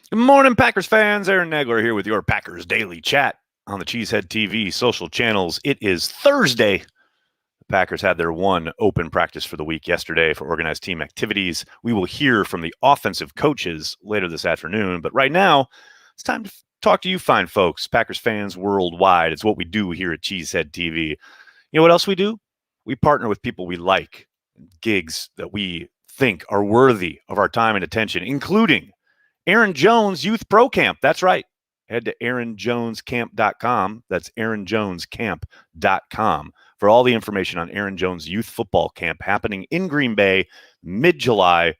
Good morning, Packers fans. Aaron Nagler here with your Packers Daily Chat on the Cheesehead TV social channels. It is Thursday. The Packers had their one open practice for the week yesterday for organized team activities. We will hear from the offensive coaches later this afternoon, but right now it's time to talk to you fine folks, Packers fans worldwide. It's what we do here at Cheesehead TV. You know what else we do? We partner with people we like, gigs that we think are worthy of our time and attention, including Aaron Jones Youth Pro Camp. That's right. Head to aaronjonescamp.com. That's aaronjonescamp.com for all the information on Aaron Jones Youth Football Camp happening in Green Bay mid-July.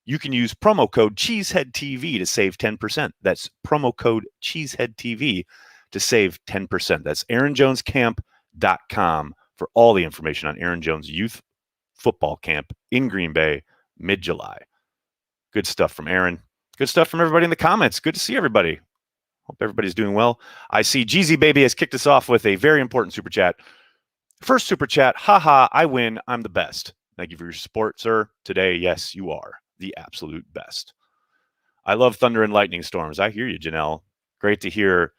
You can use promo code CheeseheadTV to save 10%. That's promo code CheeseheadTV to save 10%. That's aaronjonescamp.com for all the information on Aaron Jones Youth Football Camp in Green Bay mid-July. Good stuff from Aaron. Good stuff from everybody in the comments. Good to see everybody. Hope everybody's doing well. I see Jeezy Baby has kicked us off with a very important super chat. First super chat, haha, I win. I'm the best. Thank you for your support, sir. Today, yes, you are the absolute best. I love thunder and lightning storms. I hear you, Janelle. Great to hear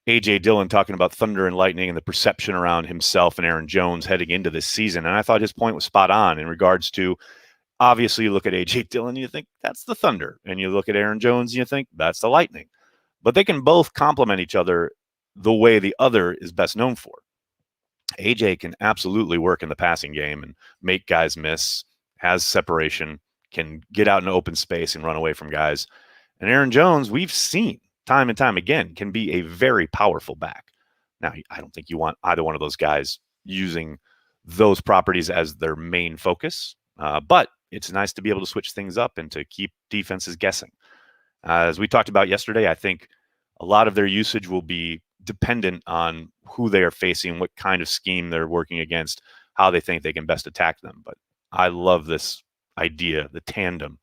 A.J. Dillon talking about thunder and lightning and the perception around himself and Aaron Jones heading into this season. And I thought his point was spot on in regards to, obviously, you look at A.J. Dillon and you think that's the thunder. And you look at Aaron Jones and you think that's the lightning. But they can both complement each other the way the other is best known for. A.J. can absolutely work in the passing game and make guys miss, has separation, can get out in open space and run away from guys. And Aaron Jones, we've seen time and time again, can be a very powerful back. Now, I don't think you want either one of those guys using those properties as their main focus, but it's nice to be able to switch things up and to keep defenses guessing. As we talked about yesterday, I think a lot of their usage will be dependent on who they are facing, what kind of scheme they're working against, how they think they can best attack them. But I love this idea, the tandem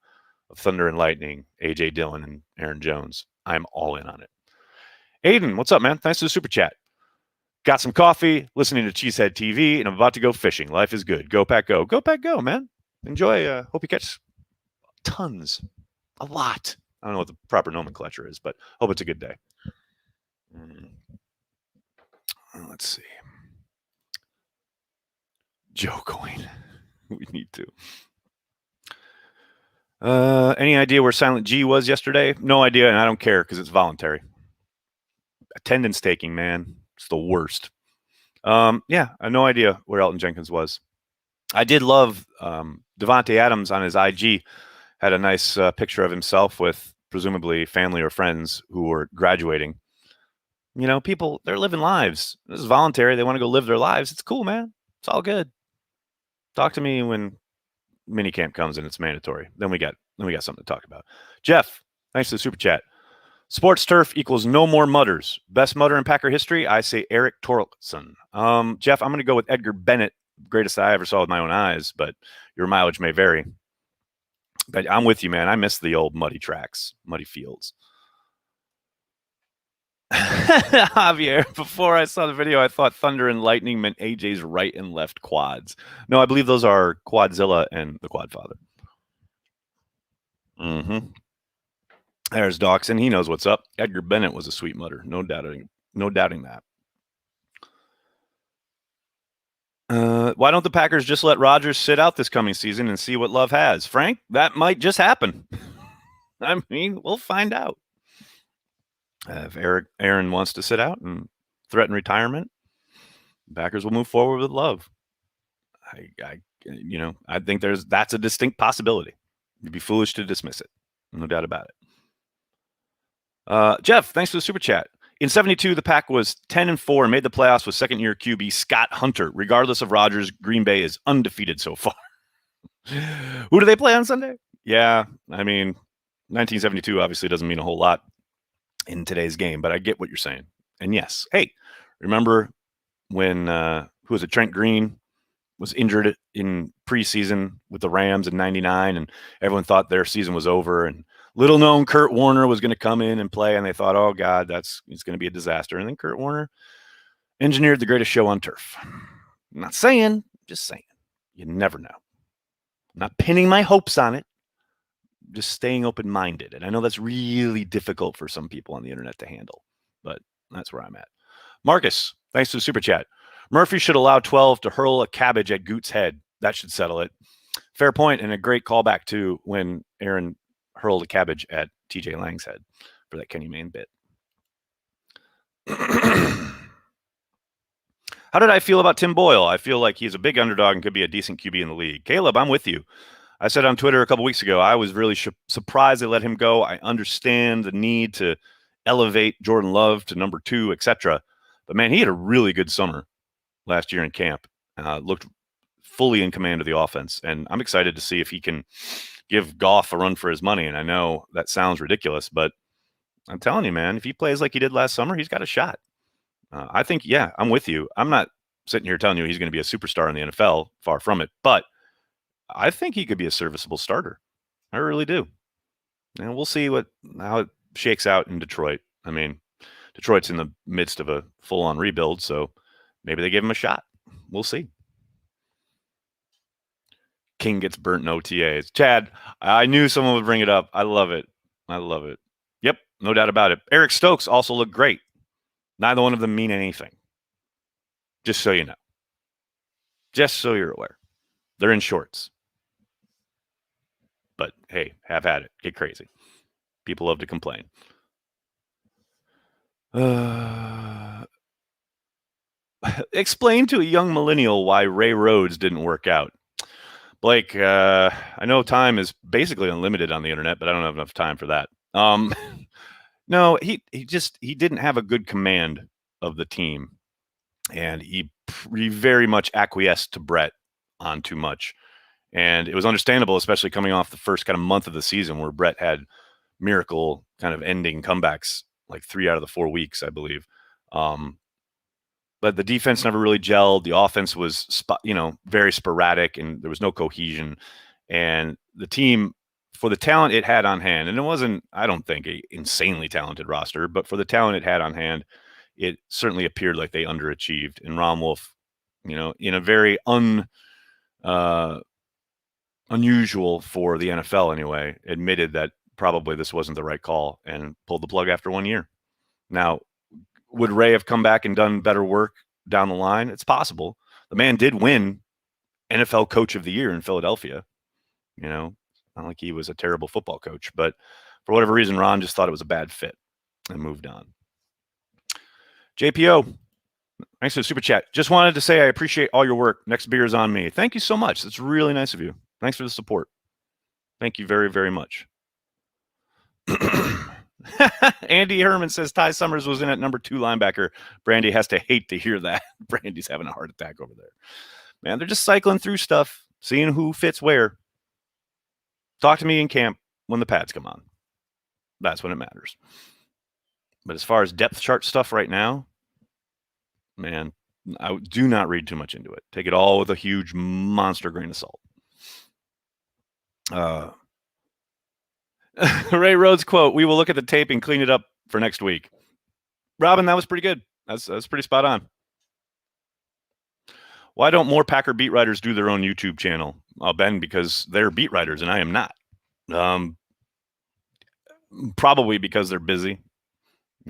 of Thunder and Lightning, A.J. Dillon and Aaron Jones. I'm all in on it. Aiden, what's up, man? Thanks for the super chat. Got some coffee, listening to Cheesehead TV, and I'm about to go fishing. Life is good. Go Pack Go. Go Pack Go, man. Enjoy. Hope you catch tons. A lot. I don't know what the proper nomenclature is, but hope it's a good day. Let's see. Joe Coin. We need to. Any idea where Silent G was yesterday? No idea, and I don't care because it's voluntary. Attendance taking, man. It's the worst. Yeah, I have no idea where Elton Jenkins was. I did love Devontae Adams on his IG. Had a nice picture of himself with presumably family or friends who were graduating. You know, people, they're living lives. This is voluntary. They want to go live their lives. It's cool, man. It's all good. Talk to me when minicamp comes and it's mandatory. Then we got something to talk about. Jeff, thanks for the super chat. Sports turf equals no more mutters. Best mutter in Packer history? I say Eric Torkelson. Jeff, I'm going to go with Edgar Bennett. Greatest I ever saw with my own eyes, but your mileage may vary. But I'm with you, man. I miss the old muddy tracks, muddy fields. Javier, before I saw the video, I thought thunder and lightning meant AJ's right and left quads. No, I believe those are Quadzilla and the Quadfather. Mm-hmm. There's Dawson. He knows what's up. Edgar Bennett was a sweet mutter. No doubting that. Why don't the Packers just let Rodgers sit out this coming season and see what Love has? Frank, that might just happen. I mean, we'll find out. If Aaron wants to sit out and threaten retirement, Packers will move forward with Love. I think that's a distinct possibility. You'd be foolish to dismiss it. No doubt about it. Jeff, thanks for the super chat. In 72, the Pack was 10-4 and made the playoffs with second-year QB Scott Hunter. Regardless of Rodgers, Green Bay is undefeated so far. Who do they play on Sunday? Yeah, I mean, 1972 obviously doesn't mean a whole lot in today's game, but I get what you're saying. And yes, hey, remember when who was it? Trent Green was injured in preseason with the Rams in 99, and everyone thought their season was over. And little known Kurt Warner was going to come in and play, and they thought, oh God, it's going to be a disaster. And then Kurt Warner engineered the greatest show on turf. I'm not saying, just saying. You never know. I'm not pinning my hopes on it, just staying open-minded. And I know that's really difficult for some people on the internet to handle, but that's where I'm at. Marcus, thanks for the super chat. Murphy should allow 12 to hurl a cabbage at Goot's head. That should settle it. Fair point, and a great callback to when Aaron hurled a cabbage at TJ Lang's head for that Kenny Mayne bit. How did I feel about Tim Boyle? I feel like he's a big underdog and could be a decent QB in the league. Caleb, I'm with you. I said on Twitter a couple weeks ago, I was really surprised they let him go. I understand the need to elevate Jordan Love to number 2, etc. But man, he had a really good summer last year in camp. Looked fully in command of the offense, and I'm excited to see if he can give Goff a run for his money. And I know that sounds ridiculous, but I'm telling you, man, if he plays like he did last summer, he's got a shot. I think, yeah, I'm with you. I'm not sitting here telling you he's going to be a superstar in the NFL. Far from it. But I think he could be a serviceable starter. I really do. And we'll see how it shakes out in Detroit. I mean, Detroit's in the midst of a full-on rebuild, so maybe they give him a shot. We'll see. King gets burnt in OTAs. Chad, I knew someone would bring it up. I love it. I love it. Yep, no doubt about it. Eric Stokes also looked great. Neither one of them mean anything. Just so you know. Just so you're aware. They're in shorts. But hey, have at it. Get crazy. People love to complain. Explain to a young millennial why Ray Rhodes didn't work out. Blake, I know time is basically unlimited on the internet, but I don't have enough time for that. No, he didn't have a good command of the team, and he very much acquiesced to Brett on too much. And it was understandable, especially coming off the first kind of month of the season where Brett had miracle kind of ending comebacks, like 3 out of the 4 weeks, I believe. But the defense never really gelled. The offense was, very sporadic, and there was no cohesion. And the team, for the talent it had on hand, and it wasn't, I don't think, an insanely talented roster, but for the talent it had on hand, it certainly appeared like they underachieved. And Ron Wolf, in a very unusual for the NFL anyway, admitted that probably this wasn't the right call and pulled the plug after 1 year. Now, would Ray have come back and done better work down the line? It's possible. The man did win NFL Coach of the Year in Philadelphia. Not like he was a terrible football coach, but for whatever reason, Ron just thought it was a bad fit and moved on. JPO, thanks for the super chat. Just wanted to say I appreciate all your work. Next beer is on me. Thank you so much. That's really nice of you. Thanks for the support. Thank you very, very much. Andy Herman says Ty Summers was in at number 2 linebacker. Brandy has to hate to hear that. Brandy's having a heart attack over there. Man, they're just cycling through stuff, seeing who fits where. Talk to me in camp when the pads come on. That's when it matters. But as far as depth chart stuff right now, man, I do not read too much into it. Take it all with a huge monster grain of salt. Ray Rhodes quote, "We will look at the tape and clean it up for next week." Robin, that was pretty good. That's pretty spot on. Why don't more Packer beat writers do their own YouTube channel? Ben, because they're beat writers and I am not. Probably because they're busy.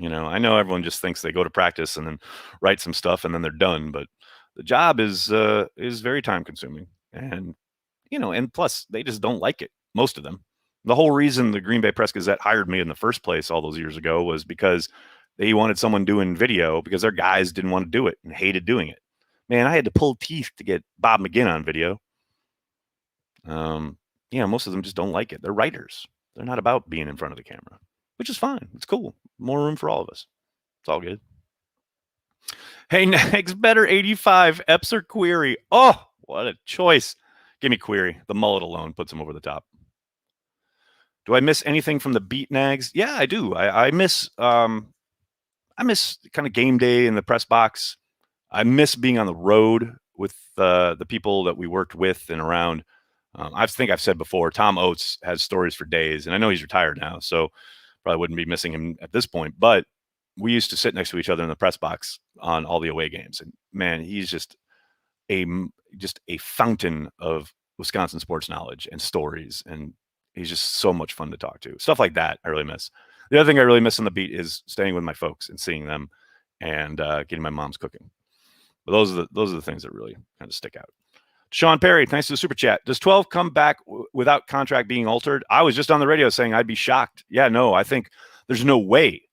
I know everyone just thinks they go to practice and then write some stuff and then they're done, but the job is very time consuming. And, and plus they just don't like it. Most of them. The whole reason the Green Bay Press Gazette hired me in the first place all those years ago was because they wanted someone doing video because their guys didn't want to do it and hated doing it. Man, I had to pull teeth to get Bob McGinn on video. Most of them just don't like it. They're writers. They're not about being in front of the camera, which is fine. It's cool. More room for all of us. It's all good. Hey, next better 85 Epps or Query. Oh, what a choice. Give me Query. The mullet alone puts him over the top. Do I miss anything from the beat nags? Yeah, I do. I miss kind of game day in the press box. I miss being on the road with the people that we worked with and around. I think I've said before, Tom Oates has stories for days, and I know he's retired now, so probably wouldn't be missing him at this point. But we used to sit next to each other in the press box on all the away games, and man, he's just a fountain of Wisconsin sports knowledge and stories, and He's just so much fun to talk to. Stuff like that I really miss. The other thing I really miss on the beat is staying with my folks and seeing them and getting my mom's cooking. But those are the things that really kind of stick out. Sean Perry, thanks for the super chat. Does 12 come back without contract being altered? I was just on the radio saying I'd be shocked. Yeah, no, I think there's no way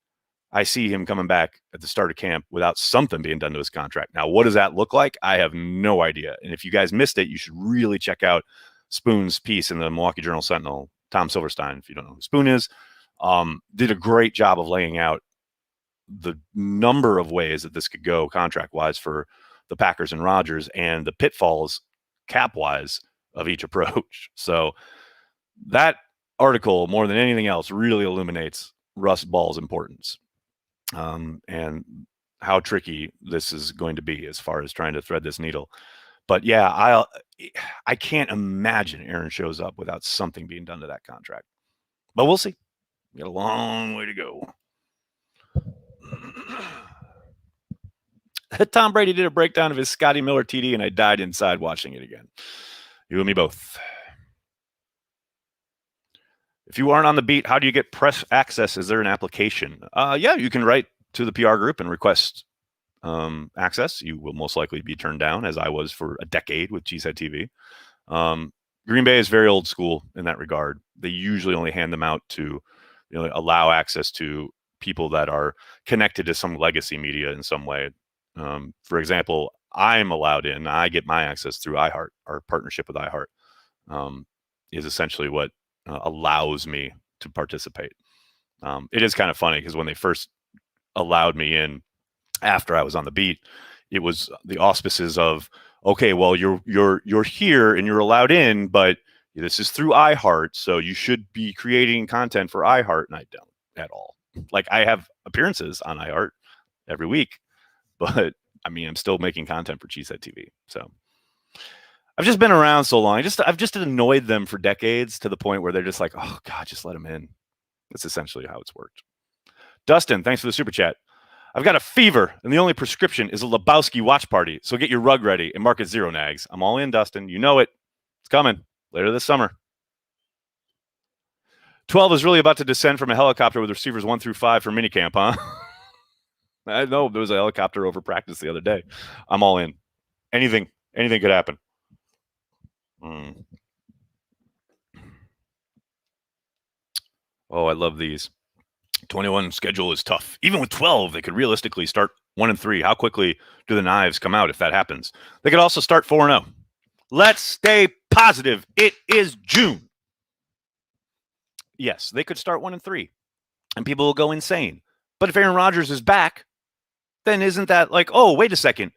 I see him coming back at the start of camp without something being done to his contract. Now, what does that look like? I have no idea. And if you guys missed it, you should really check out Spoon's piece in the Milwaukee Journal-Sentinel. Tom Silverstein, if you don't know who Spoon is, did a great job of laying out the number of ways that this could go contract-wise for the Packers and Rodgers and the pitfalls cap-wise of each approach. So that article, more than anything else, really illuminates Russ Ball's importance and how tricky this is going to be as far as trying to thread this needle. But yeah, I can't imagine Aaron shows up without something being done to that contract. But we'll see. We got a long way to go. Tom Brady did a breakdown of his Scotty Miller TD, and I died inside watching it again. You and me both. If you aren't on the beat, how do you get press access? Is there an application? Yeah, you can write to the PR group and request access. You will most likely be turned down, as I was for a decade with Cheesehead TV. Green Bay is very old school in that regard. They usually only hand them out to, allow access to people that are connected to some legacy media in some way. For example, I'm allowed in. I get my access through iHeart. Our partnership with iHeart is essentially what allows me to participate. It is kind of funny because when they first allowed me in after I was on the beat, it was the auspices of, okay, well, you're here and you're allowed in, but this is through iHeart, so you should be creating content for iHeart, and I don't at all. Like, I have appearances on iHeart every week, but I mean, I'm still making content for Cheesehead TV. So I've just been around so long. I've just annoyed them for decades to the point where they're just like, oh God, just let them in. That's essentially how it's worked. Dustin, thanks for the super chat. I've got a fever, and the only prescription is a Lebowski watch party. So get your rug ready and mark it 0 nags. I'm all in, Dustin. You know it. It's coming later this summer. 12 is really about to descend from a helicopter with receivers 1 through 5 for minicamp, huh? I know there was a helicopter over practice the other day. I'm all in. Anything could happen. Oh, I love these. 21 schedule is tough. Even with 12, they could realistically start 1-3. How quickly do the knives come out if that happens? They could also start 4-0. Let's stay positive. It is June. Yes, they could start 1-3, and people will go insane. But if Aaron Rodgers is back, then isn't that like, oh, wait a second,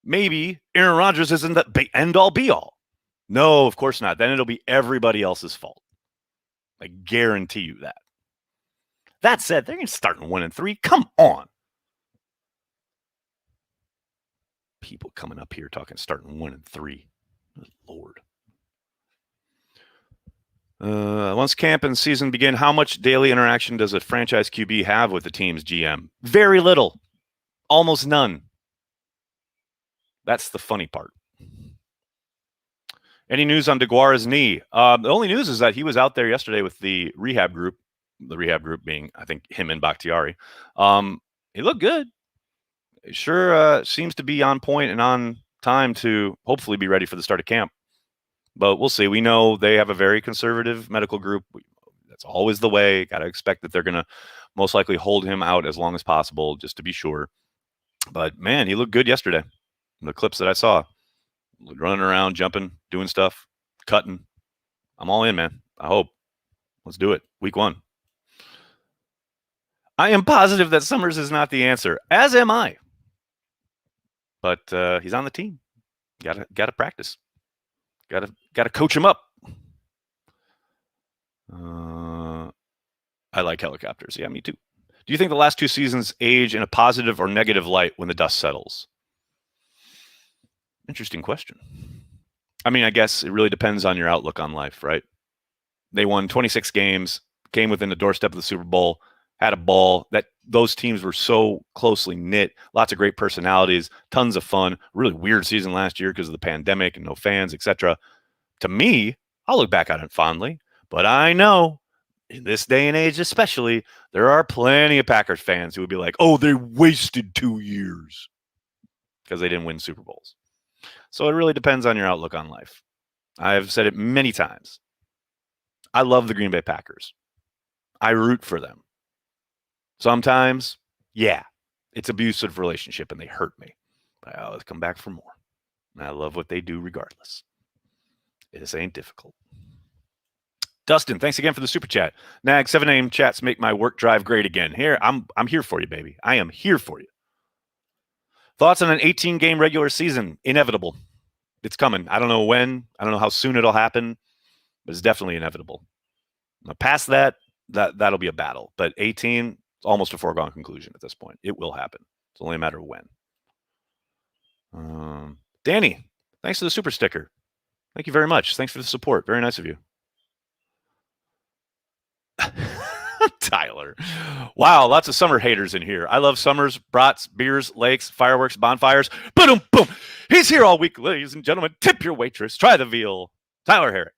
maybe Aaron Rodgers isn't the end-all, be-all? No, of course not. Then it'll be everybody else's fault. I guarantee you that. That said, they're going to start in 1-3. Come on. People coming up here talking starting 1-3. Good Lord. Once camp and season begin, how much daily interaction does a franchise QB have with the team's GM? Very little. Almost none. That's the funny part. Any news on DeGuara's knee? The only news is that he was out there yesterday with the rehab group being, I think, him and Bakhtiari. He looked good. It sure seems to be on point and on time to hopefully be ready for the start of camp. But we'll see. We know they have a very conservative medical group. That's always the way. Got to expect that they're going to most likely hold him out as long as possible just to be sure. But, man, he looked good yesterday. In the clips that I saw. Running around, jumping, doing stuff, cutting. I'm all in, man. I hope. Let's do it. Week 1. I am positive that Summers is not the answer, as am I. But he's on the team. Got to practice. Got to coach him up. I like helicopters. Yeah, me too. Do you think the last 2 seasons age in a positive or negative light when the dust settles? Interesting question. I mean, I guess it really depends on your outlook on life, right? They won 26 games, came within the doorstep of the Super Bowl, had a ball. That those teams were so closely knit, lots of great personalities, tons of fun. Really weird season last year because of the pandemic and no fans, etc. To me, I'll look back on it fondly, But I know in this day and age, especially, there are plenty of Packers fans who would be like, oh, they wasted 2 years because they didn't win Super Bowls. So it really depends on your outlook on life. I've said it many times. I love the Green Bay Packers. I root for them. Sometimes, yeah, it's an abusive relationship and they hurt me. But I always come back for more. And I love what they do regardless. This ain't difficult. Dustin, thanks again for the super chat. Nag, 7 a.m. chats make my work drive great again. Here, I'm here for you, baby. I am here for you. Thoughts on an 18-game regular season? Inevitable. It's coming. I don't know when. I don't know how soon it'll happen, but it's definitely inevitable. Now, past that'll be a battle. But 18, it's almost a foregone conclusion at this point. It will happen. It's only a matter of when. Danny, thanks for the super sticker. Thank you very much. Thanks for the support. Very nice of you. Tyler. Wow, lots of summer haters in here. I love summers, brats, beers, lakes, fireworks, bonfires. Boom, boom. He's here all week, ladies and gentlemen. Tip your waitress. Try the veal. Tyler Herrick.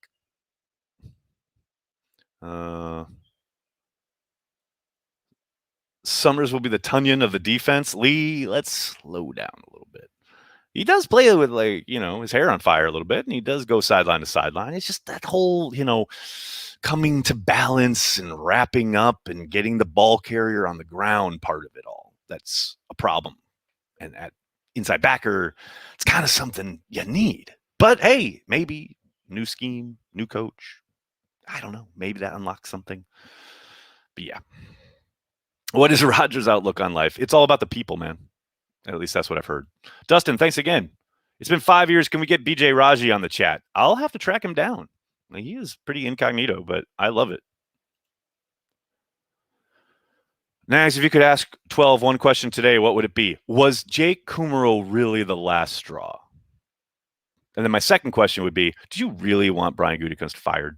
Summers will be the Tunyon of the defense. Lee, let's slow down a little bit. He does play with, like, his hair on fire a little bit, and he does go sideline to sideline. It's just that whole, coming to balance and wrapping up and getting the ball carrier on the ground part of it all. That's a problem. And at inside backer, it's kind of something you need. But hey, maybe new scheme, new coach. I don't know. Maybe that unlocks something. But yeah. What is Rodgers' outlook on life? It's all about the people, man. At least that's what I've heard. Dustin, thanks again. It's been 5 years. Can we get BJ Raji on the chat? I'll have to track him down. He is pretty incognito, but I love it. Nags, if you could ask 12 one question today, what would it be? Was Jake Kummerow really the last straw? And then my second question would be, do you really want Brian Gutekunst fired?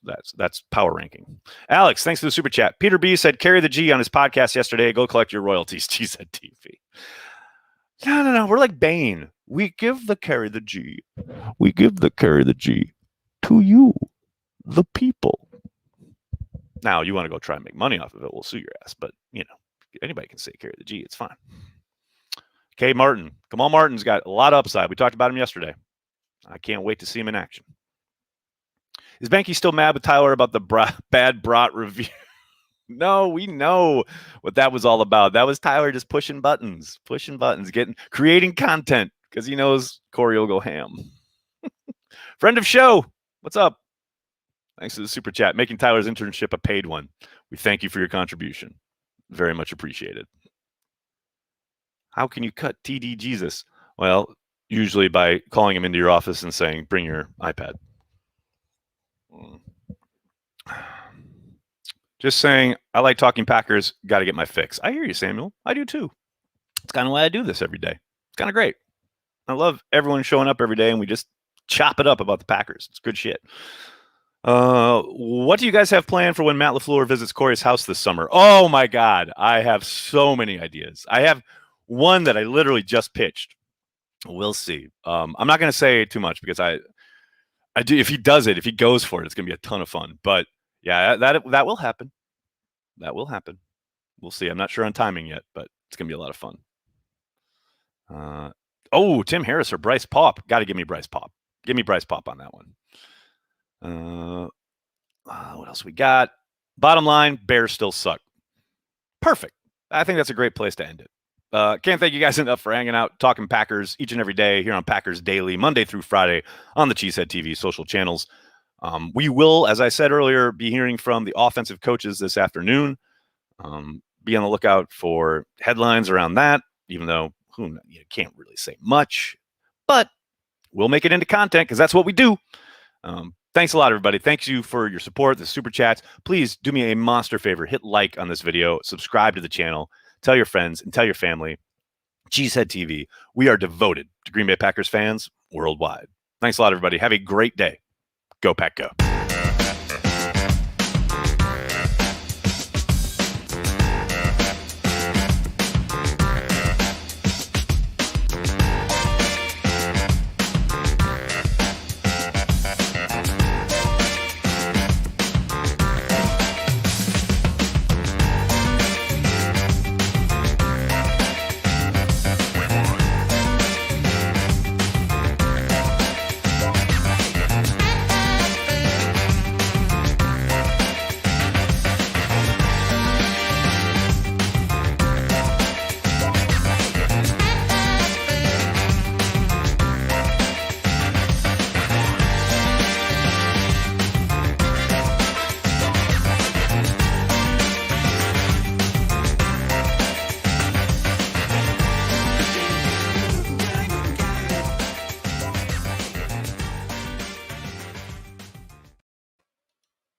That's power ranking. Alex, thanks for the super chat. Peter B said, carry the G on his podcast yesterday. Go collect your royalties. G said TV. No. We're like Bane. We give the carry the G. We give the carry the G to you, the people. Now, you want to go try and make money off of it, we'll sue your ass. But, anybody can say carry the G. It's fine. K. Martin. Kamal Martin's got a lot of upside. We talked about him yesterday. I can't wait to see him in action. Is Banky still mad with Tyler about the bad brat review? No, we know what that was all about. That was Tyler just pushing buttons, creating content because he knows Corey will go ham. Friend of show, what's up? Thanks for the super chat. Making Tyler's internship a paid one. We thank you for your contribution. Very much appreciated. How can you cut TD Jesus? Well, usually by calling him into your office and saying, bring your iPad. Just saying, I like talking Packers. Got to get my fix. I hear you, Samuel. I do too. It's kind of why I do this every day. It's kind of great. I love everyone showing up every day and we just chop it up about the Packers. It's good shit. What do you guys have planned for when Matt LaFleur visits Corey's house this summer? Oh my God. I have so many ideas. I have one that I literally just pitched. We'll see. I'm not going to say too much because I do. If he does it, if he goes for it, it's going to be a ton of fun. But yeah, that will happen. That will happen. We'll see. I'm not sure on timing yet, but it's going to be a lot of fun. Tim Harris or Bryce Paup. Got to give me Bryce Paup. Give me Bryce Paup on that one. What else we got? Bottom line, Bears still suck. Perfect. I think that's a great place to end it. Can't thank you guys enough for hanging out, talking Packers each and every day here on Packers Daily, Monday through Friday on the Cheesehead TV social channels. We will, as I said earlier, be hearing from the offensive coaches this afternoon. Be on the lookout for headlines around that, even though you can't really say much. But we'll make it into content because that's what we do. Thanks a lot, everybody. Thanks you for your support, the super chats. Please do me a monster favor. Hit like on this video. Subscribe to the channel. Tell your friends and tell your family. Cheesehead TV. We are devoted to Green Bay Packers fans worldwide. Thanks a lot, everybody. Have a great day. Go Pack Go.